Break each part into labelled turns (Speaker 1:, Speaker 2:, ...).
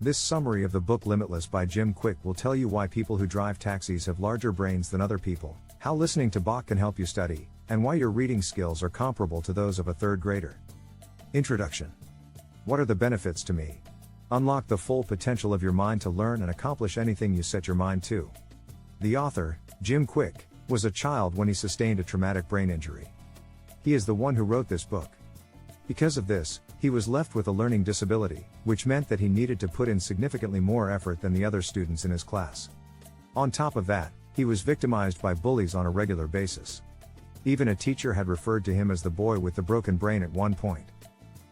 Speaker 1: This summary of the book Limitless by Jim Kwik will tell you why people who drive taxis have larger brains than other people, how listening to Bach can help you study, and why your reading skills are comparable to those of a third grader. Introduction. What are the benefits to me? Unlock the full potential of your mind to learn and accomplish anything you set your mind to. The author, Jim Kwik, was a child when he sustained a traumatic brain injury. He is the one who wrote this book. Because of this, he was left with a learning disability, which meant that he needed to put in significantly more effort than the other students in his class. On top of that, he was victimized by bullies on a regular basis. Even a teacher had referred to him as the boy with the broken brain at one point.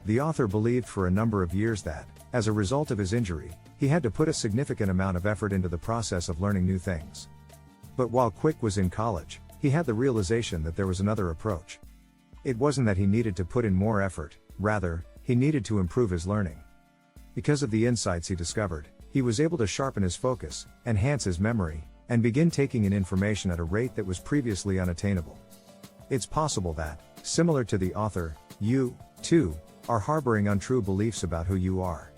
Speaker 1: The author believed for a number of years that, as a result of his injury, he had to put a significant amount of effort into the process of learning new things. But while Kwik was in college, he had the realization that there was another approach. It wasn't that he needed to put in more effort, rather, he needed to improve his learning. Because of the insights he discovered, he was able to sharpen his focus, enhance his memory, and begin taking in information at a rate that was previously unattainable. It's possible that, similar to the author, you, too, are harboring untrue beliefs about who you are.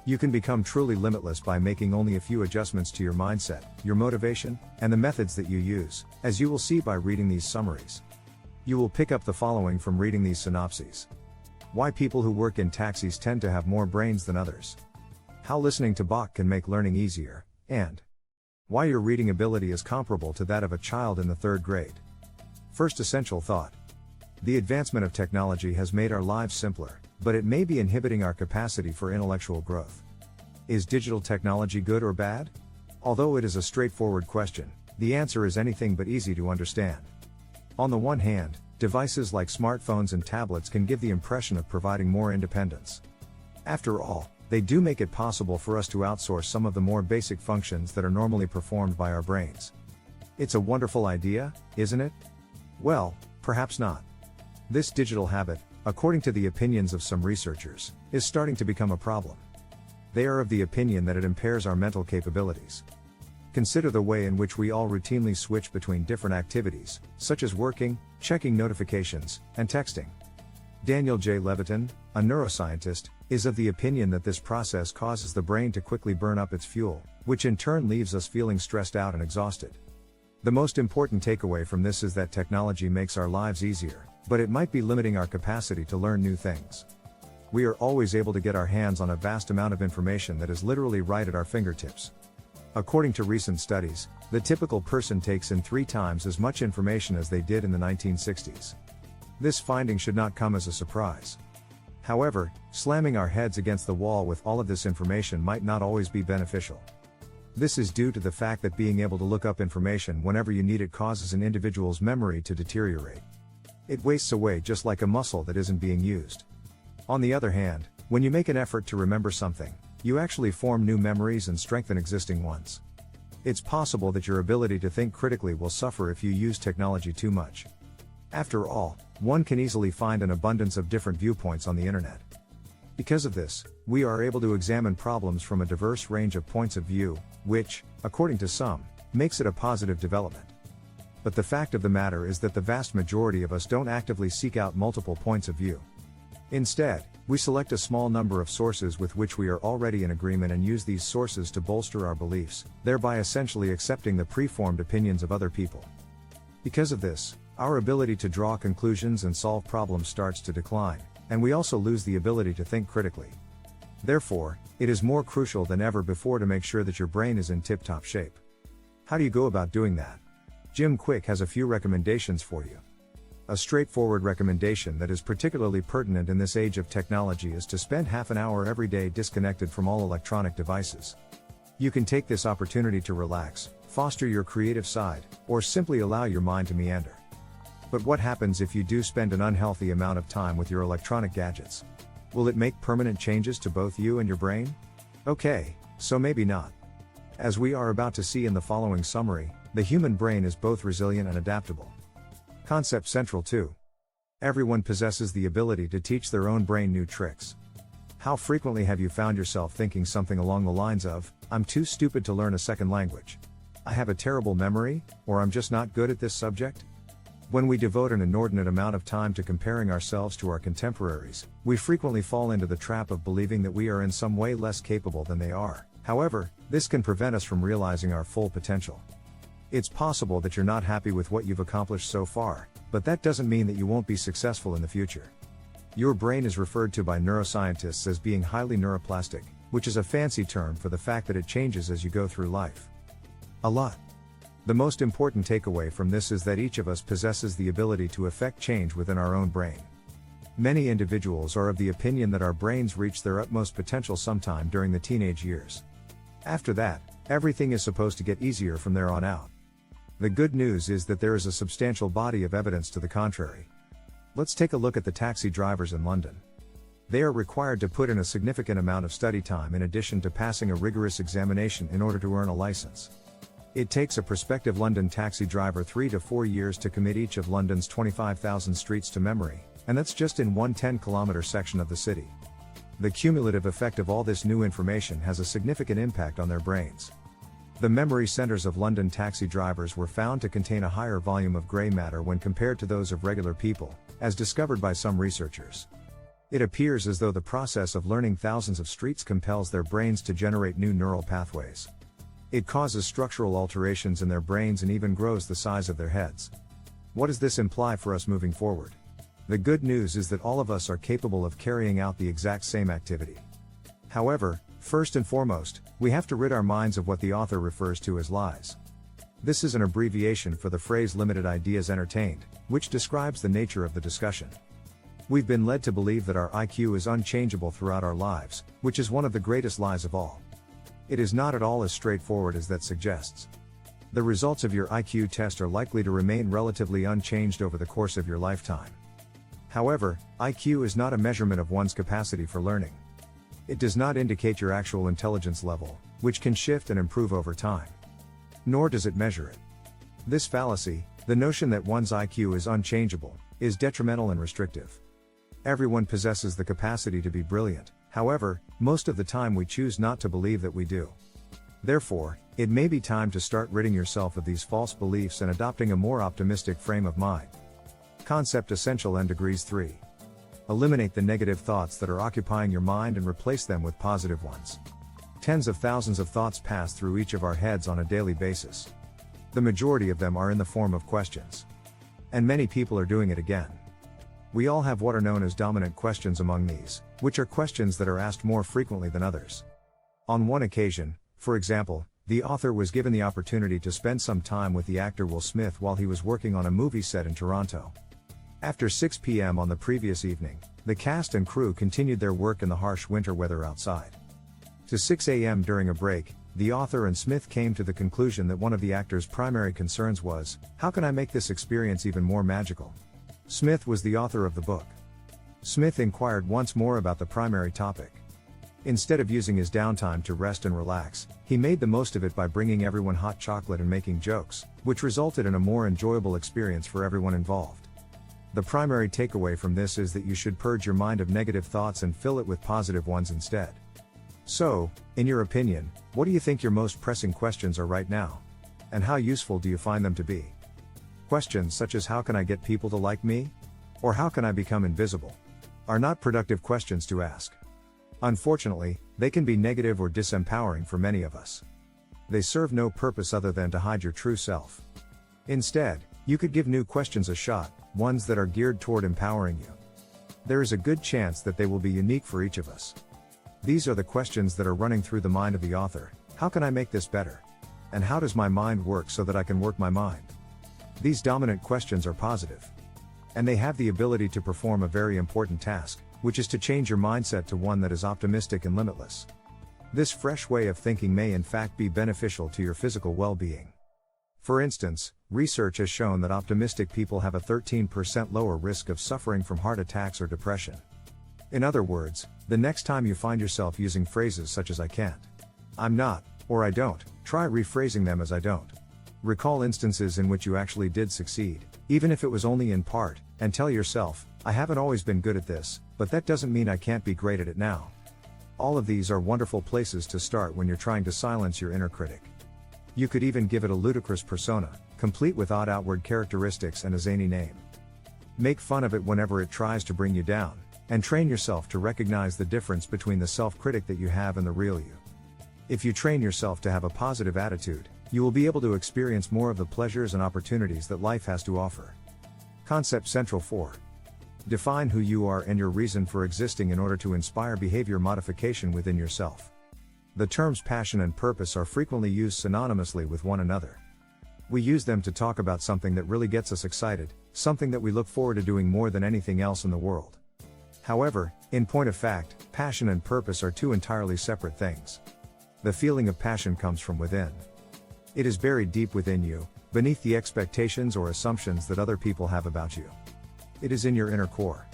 Speaker 1: You can become truly limitless by making only a few adjustments to your mindset, your motivation, and the methods that you use, as you will see by reading these summaries. You will pick up the following from reading these synopses. Why people who work in taxis tend to have more brains than others. How listening to Bach can make learning easier, and why your reading ability is comparable to that of a child in the third grade. First essential thought. The advancement of technology has made our lives simpler, but it may be inhibiting our capacity for intellectual growth. Is digital technology good or bad? Although it is a straightforward question, the answer is anything but easy to understand. On the one hand, devices like smartphones and tablets can give the impression of providing more independence. After all, they do make it possible for us to outsource some of the more basic functions that are normally performed by our brains. It's a wonderful idea, isn't it? Well, perhaps not. This digital habit, according to the opinions of some researchers, is starting to become a problem. They are of the opinion that it impairs our mental capabilities. Consider the way in which we all routinely switch between different activities, such as working, checking notifications, and texting. Daniel J. Levitin, a neuroscientist, is of the opinion that this process causes the brain to quickly burn up its fuel, which in turn leaves us feeling stressed out and exhausted. The most important takeaway from this is that technology makes our lives easier, but it might be limiting our capacity to learn new things. We are always able to get our hands on a vast amount of information that is literally right at our fingertips. According to recent studies, the typical person takes in 3 times as much information as they did in the 1960s. This finding should not come as a surprise. However, slamming our heads against the wall with all of this information might not always be beneficial. This is due to the fact that being able to look up information whenever you need it causes an individual's memory to deteriorate. It wastes away just like a muscle that isn't being used. On the other hand, when you make an effort to remember something, you actually form new memories and strengthen existing ones. It's possible that your ability to think critically will suffer if you use technology too much. After all, one can easily find an abundance of different viewpoints on the internet. Because of this, we are able to examine problems from a diverse range of points of view, which, according to some, makes it a positive development. But the fact of the matter is that the vast majority of us don't actively seek out multiple points of view. Instead, we select a small number of sources with which we are already in agreement and use these sources to bolster our beliefs, thereby essentially accepting the preformed opinions of other people. Because of this, our ability to draw conclusions and solve problems starts to decline, and we also lose the ability to think critically. Therefore, it is more crucial than ever before to make sure that your brain is in tip-top shape. How do you go about doing that? Jim Kwik has a few recommendations for you. A straightforward recommendation that is particularly pertinent in this age of technology is to spend half an hour every day disconnected from all electronic devices. You can take this opportunity to relax, foster your creative side, or simply allow your mind to meander. But what happens if you do spend an unhealthy amount of time with your electronic gadgets? Will it make permanent changes to both you and your brain? Okay, so maybe not. As we are about to see in the following summary, the human brain is both resilient and adaptable. Concept central 2. Everyone possesses the ability to teach their own brain new tricks. How frequently have you found yourself thinking something along the lines of, "I'm too stupid to learn a second language. I have a terrible memory," or "I'm just not good at this subject"? When we devote an inordinate amount of time to comparing ourselves to our contemporaries, we frequently fall into the trap of believing that we are in some way less capable than they are. However, this can prevent us from realizing our full potential. It's possible that you're not happy with what you've accomplished so far, but that doesn't mean that you won't be successful in the future. Your brain is referred to by neuroscientists as being highly neuroplastic, which is a fancy term for the fact that it changes as you go through life. A lot. The most important takeaway from this is that each of us possesses the ability to effect change within our own brain. Many individuals are of the opinion that our brains reach their utmost potential sometime during the teenage years. After that, everything is supposed to get easier from there on out. The good news is that there is a substantial body of evidence to the contrary. Let's take a look at the taxi drivers in London. They are required to put in a significant amount of study time in addition to passing a rigorous examination in order to earn a license. It takes a prospective London taxi driver 3 to 4 years to commit each of London's 25,000 streets to memory, and that's just in one 10-kilometer section of the city. The cumulative effect of all this new information has a significant impact on their brains. The memory centers of London taxi drivers were found to contain a higher volume of gray matter when compared to those of regular people, as discovered by some researchers. It appears as though the process of learning thousands of streets compels their brains to generate new neural pathways. It causes structural alterations in their brains and even grows the size of their heads. What does this imply for us moving forward? The good news is that all of us are capable of carrying out the exact same activity. However, first and foremost, we have to rid our minds of what the author refers to as lies. This is an abbreviation for the phrase limited ideas entertained, which describes the nature of the discussion. We've been led to believe that our IQ is unchangeable throughout our lives, which is one of the greatest lies of all. It is not at all as straightforward as that suggests. The results of your IQ test are likely to remain relatively unchanged over the course of your lifetime. However, IQ is not a measurement of one's capacity for learning. It does not indicate your actual intelligence level, which can shift and improve over time. Nor does it measure it. This fallacy, the notion that one's IQ is unchangeable, is detrimental and restrictive. Everyone possesses the capacity to be brilliant. However, most of the time we choose not to believe that we do. Therefore, it may be time to start ridding yourself of these false beliefs and adopting a more optimistic frame of mind. Concept Essential and Degrees 3. Eliminate the negative thoughts that are occupying your mind and replace them with positive ones. Tens of thousands of thoughts pass through each of our heads on a daily basis. The majority of them are in the form of questions. And many people are doing it again. We all have what are known as dominant questions among these, which are questions that are asked more frequently than others. On one occasion, for example, the author was given the opportunity to spend some time with the actor Will Smith while he was working on a movie set in Toronto. After 6 p.m. on the previous evening, the cast and crew continued their work in the harsh winter weather outside. To 6 a.m. during a break, the author and Smith came to the conclusion that one of the actor's primary concerns was, how can I make this experience even more magical? Smith was the author of the book. Smith inquired once more about the primary topic. Instead of using his downtime to rest and relax, he made the most of it by bringing everyone hot chocolate and making jokes, which resulted in a more enjoyable experience for everyone involved. The primary takeaway from this is that you should purge your mind of negative thoughts and fill it with positive ones instead. So, in your opinion, what do you think your most pressing questions are right now? And how useful do you find them to be? Questions such as how can I get people to like me? Or how can I become invisible? Are not productive questions to ask. Unfortunately, they can be negative or disempowering for many of us. They serve no purpose other than to hide your true self. Instead, you could give new questions a shot, ones that are geared toward empowering you. There is a good chance that they will be unique for each of us. These are the questions that are running through the mind of the author. How can I make this better? And how does my mind work so that I can work my mind? These dominant questions are positive. And they have the ability to perform a very important task, which is to change your mindset to one that is optimistic and limitless. This fresh way of thinking may in fact be beneficial to your physical well-being. For instance, research has shown that optimistic people have a 13% lower risk of suffering from heart attacks or depression. In other words, the next time you find yourself using phrases such as I can't, I'm not, or I don't, try rephrasing them as I don't. Recall instances in which you actually did succeed, even if it was only in part, and tell yourself, I haven't always been good at this, but that doesn't mean I can't be great at it now. All of these are wonderful places to start when you're trying to silence your inner critic. You could even give it a ludicrous persona. complete with odd outward characteristics and a zany name. Make fun of it whenever it tries to bring you down, and train yourself to recognize the difference between the self-critic that you have and the real you. If you train yourself to have a positive attitude, you will be able to experience more of the pleasures and opportunities that life has to offer. Concept Central 4. Define who you are and your reason for existing in order to inspire behavior modification within yourself. The terms passion and purpose are frequently used synonymously with one another. We use them to talk about something that really gets us excited, something that we look forward to doing more than anything else in the world. However, in point of fact, passion and purpose are two entirely separate things. The feeling of passion comes from within. It is buried deep within you, beneath the expectations or assumptions that other people have about you. It is in your inner core.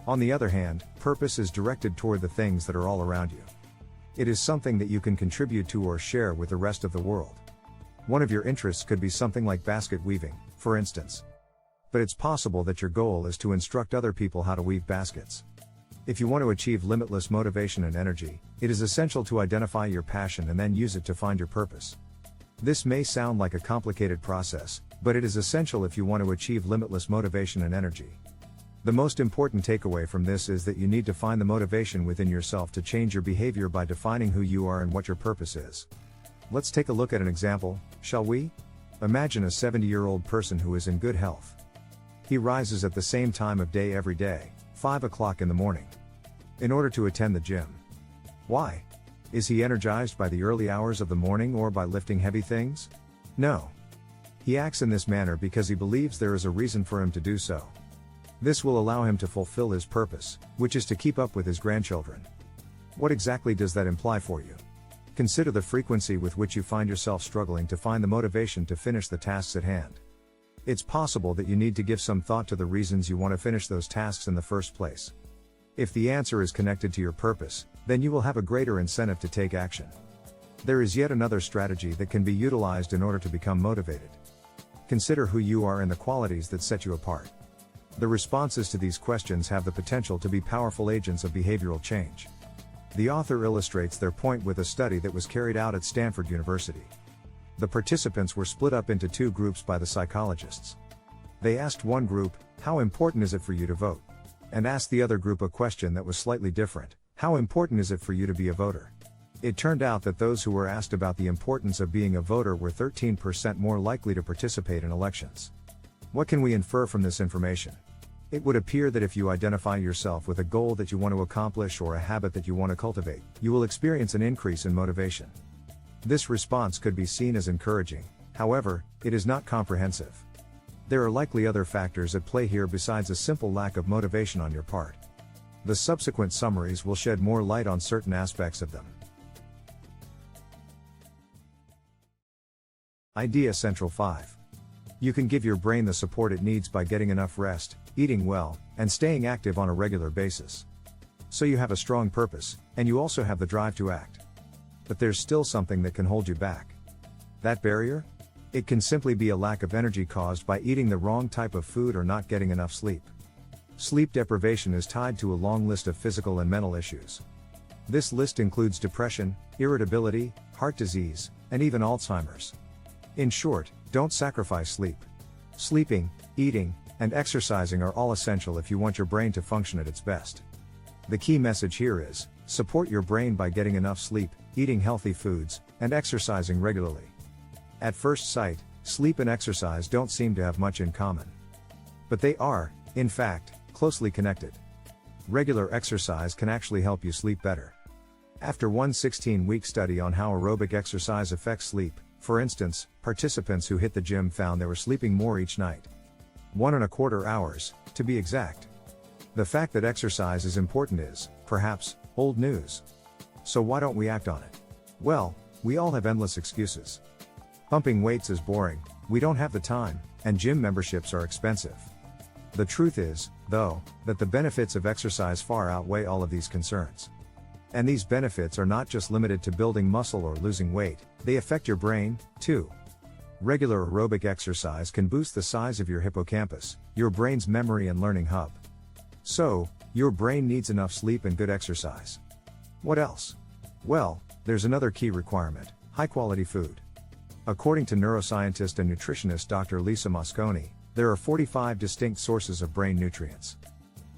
Speaker 1: On the other hand, purpose is directed toward the things that are all around you. It is something that you can contribute to or share with the rest of the world. One of your interests could be something like basket weaving, for instance. But it's possible that your goal is to instruct other people how to weave baskets. If you want to achieve limitless motivation and energy, it is essential to identify your passion and then use it to find your purpose. This may sound like a complicated process, but it is essential if you want to achieve limitless motivation and energy. The most important takeaway from this is that you need to find the motivation within yourself to change your behavior by defining who you are and what your purpose is. Let's take a look at an example, shall we? Imagine a 70-year-old person who is in good health. He rises at the same time of day every day, 5 o'clock in the morning, in order to attend the gym. Why? Is he energized by the early hours of the morning or by lifting heavy things? No. He acts in this manner because he believes there is a reason for him to do so. This will allow him to fulfill his purpose, which is to keep up with his grandchildren. What exactly does that imply for you? Consider the frequency with which you find yourself struggling to find the motivation to finish the tasks at hand. It's possible that you need to give some thought to the reasons you want to finish those tasks in the first place. If the answer is connected to your purpose, then you will have a greater incentive to take action. There is yet another strategy that can be utilized in order to become motivated. Consider who you are and the qualities that set you apart. The responses to these questions have the potential to be powerful agents of behavioral change. The author illustrates their point with a study that was carried out at Stanford University. The participants were split up into two groups by the psychologists. They asked one group, "How important is it for you to vote?" and asked the other group a question that was slightly different, "How important is it for you to be a voter?" It turned out that those who were asked about the importance of being a voter were 13% more likely to participate in elections. What can we infer from this information? It would appear that if you identify yourself with a goal that you want to accomplish or a habit that you want to cultivate, you will experience an increase in motivation. This response could be seen as encouraging, however, it is not comprehensive. There are likely other factors at play here besides a simple lack of motivation on your part. The subsequent summaries will shed more light on certain aspects of them. Idea Central 5. You can give your brain the support it needs by getting enough rest, eating well, and staying active on a regular basis. So you have a strong purpose, and you also have the drive to act. But there's still something that can hold you back. That barrier? It can simply be a lack of energy caused by eating the wrong type of food or not getting enough sleep. Sleep deprivation is tied to a long list of physical and mental issues. This list includes depression, irritability, heart disease, and even Alzheimer's. In short, don't sacrifice sleep. Sleeping, eating, and exercising are all essential if you want your brain to function at its best. The key message here is, support your brain by getting enough sleep, eating healthy foods, and exercising regularly. At first sight, sleep and exercise don't seem to have much in common. But they are, in fact, closely connected. Regular exercise can actually help you sleep better. After one 16-week study on how aerobic exercise affects sleep, for instance, participants who hit the gym found they were sleeping more each night. 1.25 hours, to be exact. The fact that exercise is important is, perhaps, old news. So why don't we act on it? Well, we all have endless excuses. Pumping weights is boring, we don't have the time, and gym memberships are expensive. The truth is, though, that the benefits of exercise far outweigh all of these concerns. And these benefits are not just limited to building muscle or losing weight, they affect your brain, too. Regular aerobic exercise can boost the size of your hippocampus, your brain's memory and learning hub. So, your brain needs enough sleep and good exercise. What else? Well, there's another key requirement: high-quality food. According to neuroscientist and nutritionist Dr. Lisa Mosconi, there are 45 distinct sources of brain nutrients.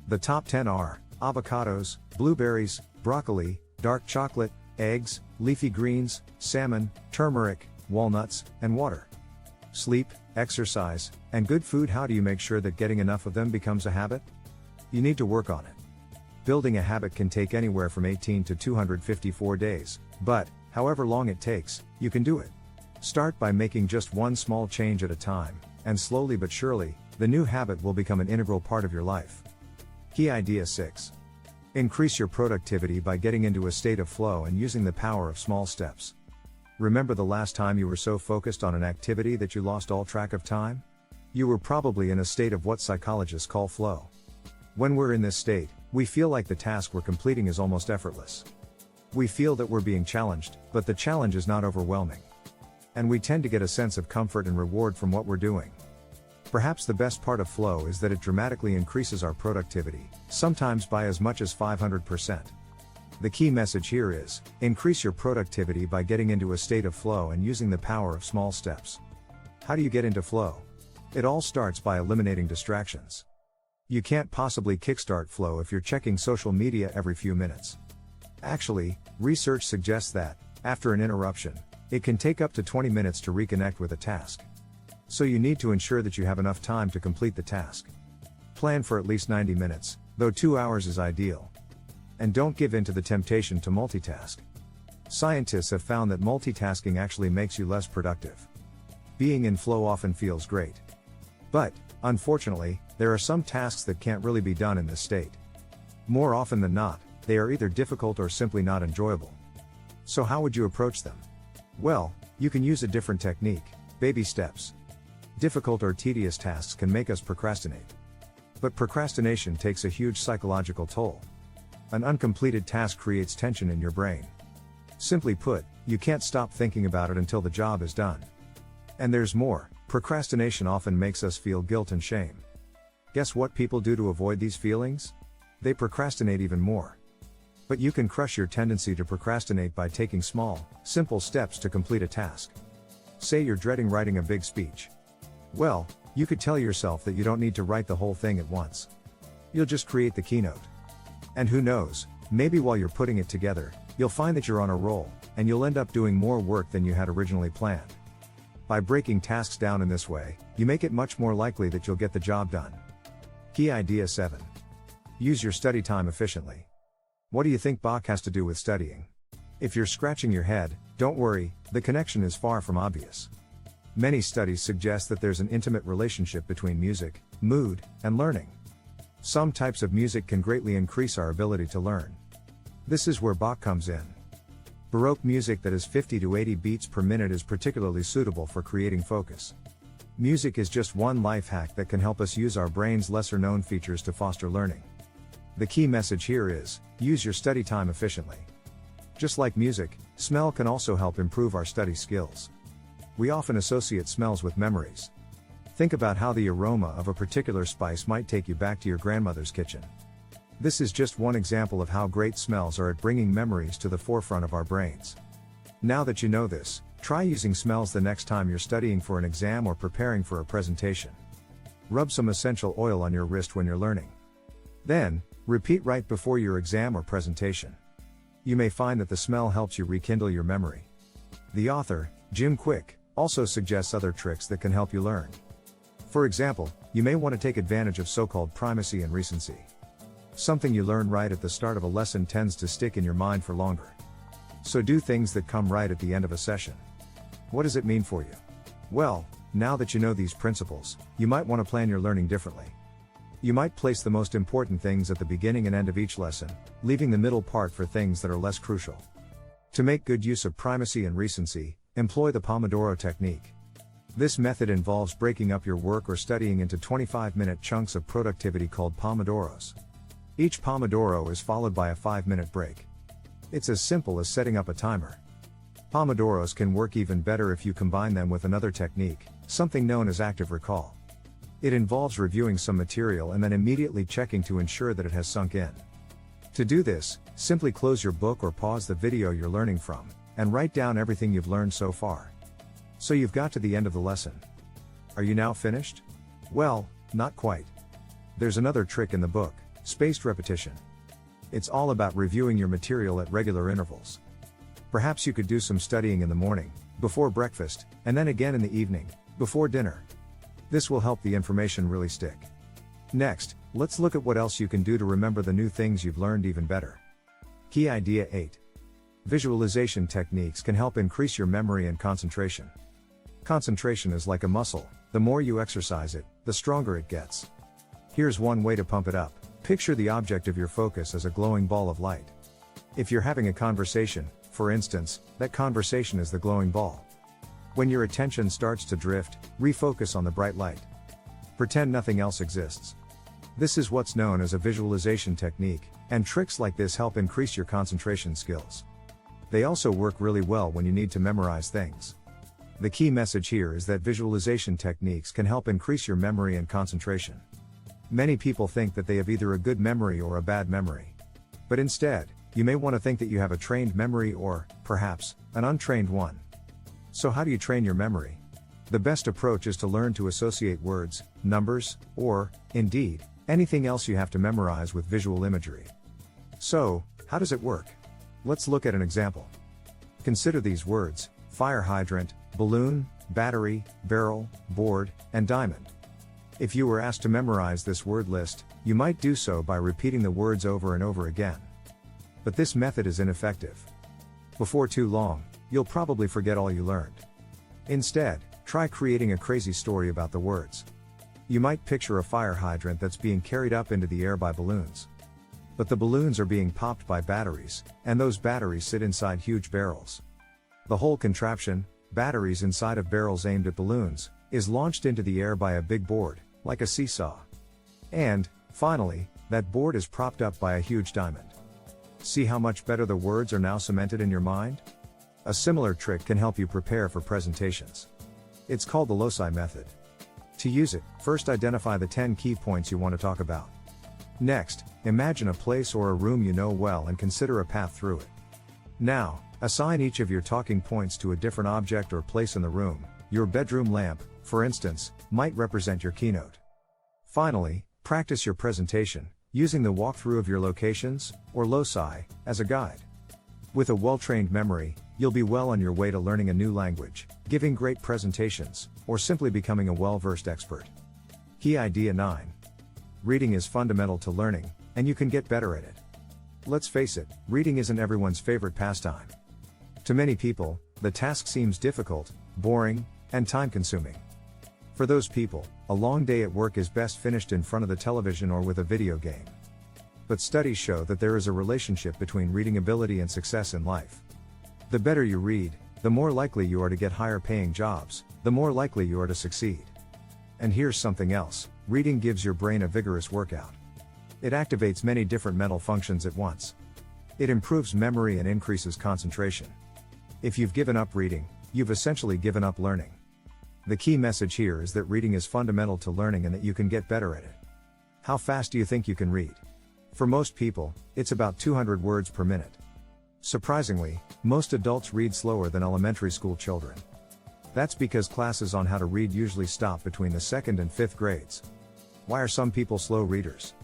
Speaker 1: The top 10 are avocados, blueberries, broccoli, dark chocolate, eggs, leafy greens, salmon, turmeric, walnuts, and water. Sleep, exercise, and good food. How do you make sure that getting enough of them becomes a habit? You need to work on it. Building a habit can take anywhere from 18 to 254 days, but, however long it takes, you can do it. Start by making just one small change at a time, and slowly but surely, the new habit will become an integral part of your life. Key idea 6. Increase your productivity by getting into a state of flow and using the power of small steps. Remember the last time you were so focused on an activity that you lost all track of time? You were probably in a state of what psychologists call flow. When we're in this state, we feel like the task we're completing is almost effortless. We feel that we're being challenged, but the challenge is not overwhelming. And we tend to get a sense of comfort and reward from what we're doing. Perhaps the best part of flow is that it dramatically increases our productivity, sometimes by as much as 500%. The key message here is, increase your productivity by getting into a state of flow and using the power of small steps. How do you get into flow? It all starts by eliminating distractions. You can't possibly kickstart flow if you're checking social media every few minutes. Actually, research suggests that, after an interruption, it can take up to 20 minutes to reconnect with a task. So you need to ensure that you have enough time to complete the task. Plan for at least 90 minutes, though 2 hours is ideal. And don't give in to the temptation to multitask. Scientists have found that multitasking actually makes you less productive. Being in flow often feels great. But, unfortunately, there are some tasks that can't really be done in this state. More often than not, they are either difficult or simply not enjoyable. So how would you approach them? Well, you can use a different technique: baby steps. Difficult or tedious tasks can make us procrastinate. But procrastination takes a huge psychological toll. An uncompleted task creates tension in your brain. Simply put, you can't stop thinking about it until the job is done. And there's more: procrastination often makes us feel guilt and shame. Guess what people do to avoid these feelings? They procrastinate even more. But you can crush your tendency to procrastinate by taking small, simple steps to complete a task. Say you're dreading writing a big speech. Well, you could tell yourself that you don't need to write the whole thing at once. You'll just create the keynote. And who knows, maybe while you're putting it together, you'll find that you're on a roll, and you'll end up doing more work than you had originally planned. By breaking tasks down in this way, you make it much more likely that you'll get the job done. Key idea 7. Use your study time efficiently. What do you think Bach has to do with studying? If you're scratching your head, don't worry, the connection is far from obvious. Many studies suggest that there's an intimate relationship between music, mood, and learning. Some types of music can greatly increase our ability to learn. This is where Bach comes in. Baroque music that is 50 to 80 beats per minute is particularly suitable for creating focus. Music is just one life hack that can help us use our brain's lesser-known features to foster learning. The key message here is, use your study time efficiently. Just like music, smell can also help improve our study skills. We often associate smells with memories. Think about how the aroma of a particular spice might take you back to your grandmother's kitchen. This is just one example of how great smells are at bringing memories to the forefront of our brains. Now that you know this, try using smells the next time you're studying for an exam or preparing for a presentation. Rub some essential oil on your wrist when you're learning. Then, repeat right before your exam or presentation. You may find that the smell helps you rekindle your memory. The author, Jim Kwik, also suggests other tricks that can help you learn. For example, you may want to take advantage of so-called primacy and recency. Something you learn right at the start of a lesson tends to stick in your mind for longer. So do things that come right at the end of a session. What does it mean for you? Well, now that you know these principles, you might want to plan your learning differently. You might place the most important things at the beginning and end of each lesson, leaving the middle part for things that are less crucial. To make good use of primacy and recency, employ the Pomodoro technique. This method involves breaking up your work or studying into 25-minute chunks of productivity called Pomodoros. Each Pomodoro is followed by a 5-minute break. It's as simple as setting up a timer. Pomodoros can work even better if you combine them with another technique, something known as active recall. It involves reviewing some material and then immediately checking to ensure that it has sunk in. To do this, simply close your book or pause the video you're learning from, and write down everything you've learned so far. So you've got to the end of the lesson. Are you now finished? Well, not quite. There's another trick in the book: spaced repetition. It's all about reviewing your material at regular intervals. Perhaps you could do some studying in the morning, before breakfast, and then again in the evening, before dinner. This will help the information really stick. Next, let's look at what else you can do to remember the new things you've learned even better. Key idea 8. Visualization techniques can help increase your memory and concentration. Concentration is like a muscle: the more you exercise it, the stronger it gets. Here's one way to pump it up. Picture the object of your focus as a glowing ball of light. If you're having a conversation, for instance, that conversation is the glowing ball. When your attention starts to drift, refocus on the bright light. Pretend nothing else exists. This is what's known as a visualization technique, and tricks like this help increase your concentration skills. They also work really well when you need to memorize things. The key message here is that visualization techniques can help increase your memory and concentration. Many people think that they have either a good memory or a bad memory. But instead, you may want to think that you have a trained memory or, perhaps, an untrained one. So how do you train your memory? The best approach is to learn to associate words, numbers, or, indeed, anything else you have to memorize with visual imagery. So, how does it work? Let's look at an example. Consider these words: fire hydrant, balloon, battery, barrel, board, and diamond. If you were asked to memorize this word list, you might do so by repeating the words over and over again. But this method is ineffective. Before too long, you'll probably forget all you learned. Instead, try creating a crazy story about the words. You might picture a fire hydrant that's being carried up into the air by balloons. But the balloons are being popped by batteries, and those batteries sit inside huge barrels. The whole contraption, batteries inside of barrels aimed at balloons, is launched into the air by a big board, like a seesaw. And, finally, that board is propped up by a huge diamond. See how much better the words are now cemented in your mind? A similar trick can help you prepare for presentations. It's called the loci method. To use it, first identify the 10 key points you want to talk about. Next, imagine a place or a room you know well and consider a path through it. Now, assign each of your talking points to a different object or place in the room. Your bedroom lamp, for instance, might represent your keynote. Finally, practice your presentation, using the walkthrough of your locations, or loci, as a guide. With a well-trained memory, you'll be well on your way to learning a new language, giving great presentations, or simply becoming a well-versed expert. Key idea 9. Reading is fundamental to learning, and you can get better at it. Let's face it, reading isn't everyone's favorite pastime. To many people, the task seems difficult, boring, and time-consuming. For those people, a long day at work is best finished in front of the television or with a video game. But studies show that there is a relationship between reading ability and success in life. The better you read, the more likely you are to get higher paying jobs, the more likely you are to succeed. And here's something else: reading gives your brain a vigorous workout. It activates many different mental functions at once. It improves memory and increases concentration. If you've given up reading, you've essentially given up learning. The key message here is that reading is fundamental to learning and that you can get better at it. How fast do you think you can read? For most people, it's about 200 words per minute. Surprisingly, most adults read slower than elementary school children. That's because classes on how to read usually stop between the 2nd and 5th grades. Why are some people slow readers?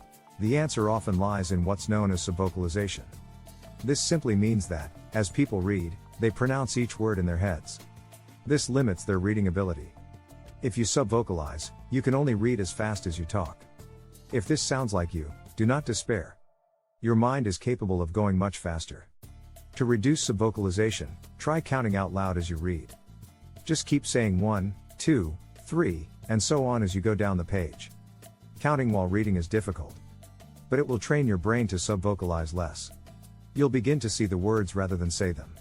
Speaker 1: The answer often lies in what's known as subvocalization. This simply means that, as people read, they pronounce each word in their heads. This limits their reading ability. If you subvocalize, you can only read as fast as you talk. If this sounds like you, do not despair. Your mind is capable of going much faster. To reduce subvocalization, try counting out loud as you read. Just keep saying 1, 2, 3, and so on as you go down the page. Counting while reading is difficult. But it will train your brain to subvocalize less. You'll begin to see the words rather than say them.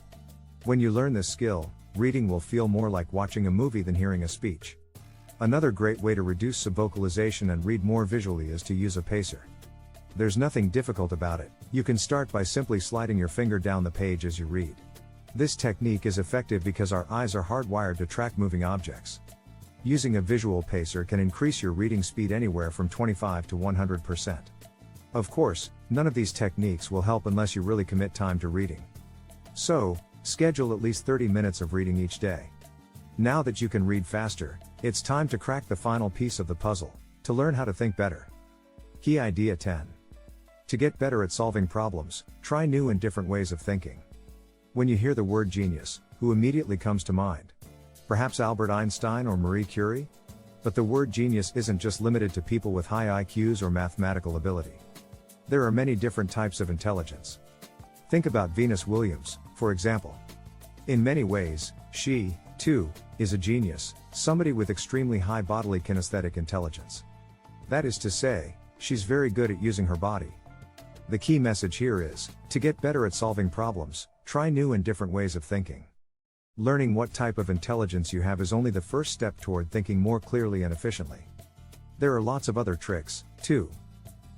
Speaker 1: When you learn this skill, reading will feel more like watching a movie than hearing a speech. Another great way to reduce subvocalization and read more visually is to use a pacer. There's nothing difficult about it. You can start by simply sliding your finger down the page as you read. This technique is effective because our eyes are hardwired to track moving objects. Using a visual pacer can increase your reading speed anywhere from 25 to 100%. Of course, none of these techniques will help unless you really commit time to reading. So, schedule at least 30 minutes of reading each day. Now that you can read faster, it's time to crack the final piece of the puzzle, to learn how to think better. Key idea 10. To get better at solving problems, try new and different ways of thinking. When you hear the word genius, who immediately comes to mind? Perhaps Albert Einstein or Marie Curie? But the word genius isn't just limited to people with high IQs or mathematical ability. There are many different types of intelligence. Think about Venus Williams, for example. In many ways, she, too, is a genius, somebody with extremely high bodily kinesthetic intelligence. That is to say, she's very good at using her body. The key message here is, to get better at solving problems, try new and different ways of thinking. Learning what type of intelligence you have is only the first step toward thinking more clearly and efficiently. There are lots of other tricks, too.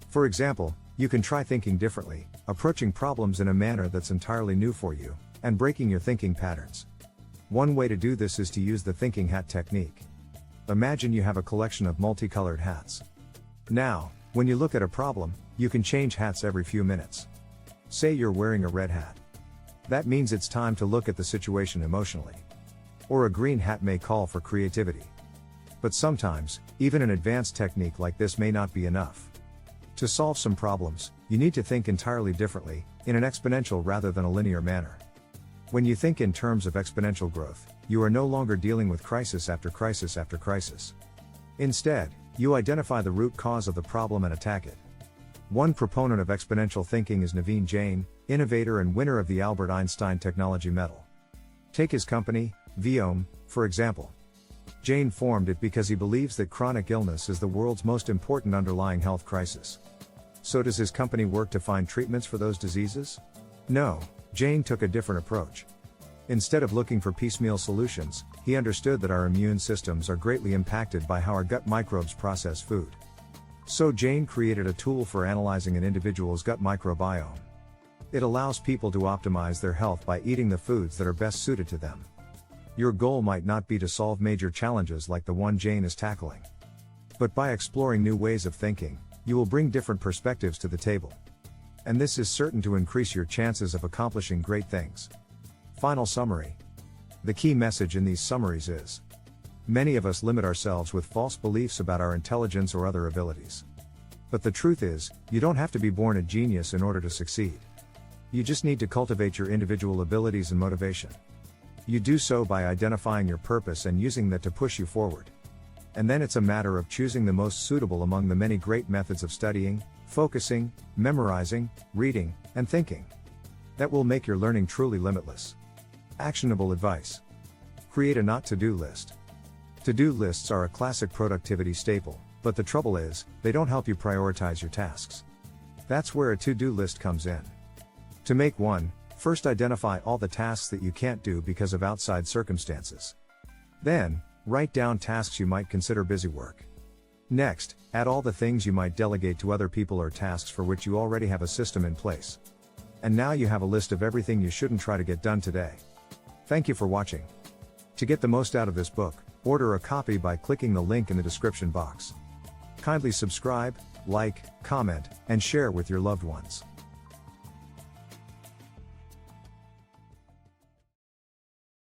Speaker 1: For example, you can try thinking differently, approaching problems in a manner that's entirely new for you, and breaking your thinking patterns. One way to do this is to use the thinking hat technique. Imagine you have a collection of multicolored hats. Now, when you look at a problem, you can change hats every few minutes. Say you're wearing a red hat. That means it's time to look at the situation emotionally. Or a green hat may call for creativity. But sometimes, even an advanced technique like this may not be enough. To solve some problems, you need to think entirely differently, in an exponential rather than a linear manner. When you think in terms of exponential growth, you are no longer dealing with crisis after crisis after crisis. Instead, you identify the root cause of the problem and attack it. One proponent of exponential thinking is Naveen Jain, innovator and winner of the Albert Einstein Technology Medal. Take his company, Viome, for example. Jain formed it because he believes that chronic illness is the world's most important underlying health crisis. So does his company work to find treatments for those diseases? No, Jain took a different approach. Instead of looking for piecemeal solutions, he understood that our immune systems are greatly impacted by how our gut microbes process food. So Jain created a tool for analyzing an individual's gut microbiome. It allows people to optimize their health by eating the foods that are best suited to them. Your goal might not be to solve major challenges like the one Jain is tackling. But by exploring new ways of thinking, you will bring different perspectives to the table. And this is certain to increase your chances of accomplishing great things. Final summary. The key message in these summaries is: many of us limit ourselves with false beliefs about our intelligence or other abilities. But the truth is, you don't have to be born a genius in order to succeed. You just need to cultivate your individual abilities and motivation. You do so by identifying your purpose and using that to push you forward. And then it's a matter of choosing the most suitable among the many great methods of studying, focusing, memorizing, reading, and thinking. That will make your learning truly limitless. Actionable advice. Create a not-to-do list. To-do lists are a classic productivity staple, but the trouble is, they don't help you prioritize your tasks. That's where a to-do list comes in. To make one, first identify all the tasks that you can't do because of outside circumstances. Then, write down tasks you might consider busy work. Next, add all the things you might delegate to other people or tasks for which you already have a system in place. And now you have a list of everything you shouldn't try to get done today. Thank you for watching. To get the most out of this book, order a copy by clicking the link in the description box. Kindly subscribe, like, comment, and share with your loved ones.